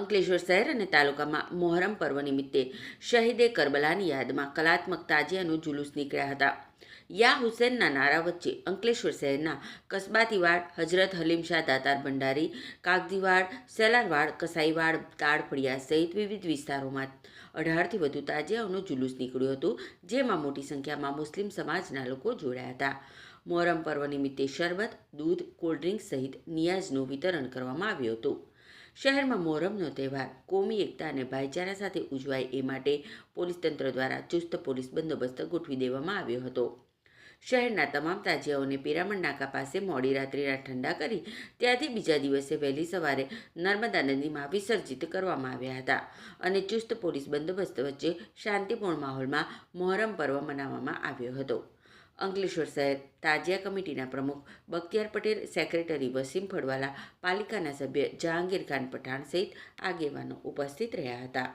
અંકલેશ્વર શહેર અને તાલુકામાં મોહરમ પર્વ નિમિત્તે શહીદે કરબલાની યાદમાં કલાત્મક તાજિયાનું જુલુસ નીકળ્યા હતા. યા હુસેનના નારા વચ્ચે અંકલેશ્વર શહેરના કસબાતીવાડ, હજરત હલીમશાહ દાતાર ભંડારી, કાગજીવાડ, સેલારવાડ, કસાઈવાડ, તાળફળિયા સહિત વિવિધ વિસ્તારોમાં 18થી વધુ તાજિયાઓનું જુલુસ નીકળ્યું હતું, જેમાં મોટી સંખ્યામાં મુસ્લિમ સમાજના લોકો જોડાયા હતા. મોહરમ પર્વ નિમિત્તે શરબત, દૂધ, કોલ્ડ્રિંક્સ સહિત નિયાઝનું વિતરણ કરવામાં આવ્યું હતું. શહેરમાં મોહરમનો તહેવાર કોમી એકતા અને ભાઈચારા સાથે ઉજવાય એ માટે પોલીસ તંત્ર દ્વારા ચુસ્ત પોલીસ બંદોબસ્ત ગોઠવી દેવામાં આવ્યો હતો. શહેરના તમામ તાજિયાઓને પિરામણ નાકા પાસે મોડી રાત્રિના ઠંડા કરી ત્યાંથી બીજા દિવસે વહેલી સવારે નર્મદા નદીમાં વિસર્જિત કરવામાં આવ્યા હતા અને ચુસ્ત પોલીસ બંદોબસ્ત વચ્ચે શાંતિપૂર્ણ માહોલમાં મોહરમ પર્વ મનાવવામાં આવ્યો હતો. અંકલેશ્વર શહેર તાજિયા કમિટીના પ્રમુખ બખ્તિયાર પટેલ, સેક્રેટરી વસીમ ફળવાલા, પાલિકાના સભ્ય જહાંગીર ખાન પઠાણ સહિત આગેવાનો ઉપસ્થિત રહ્યા હતા.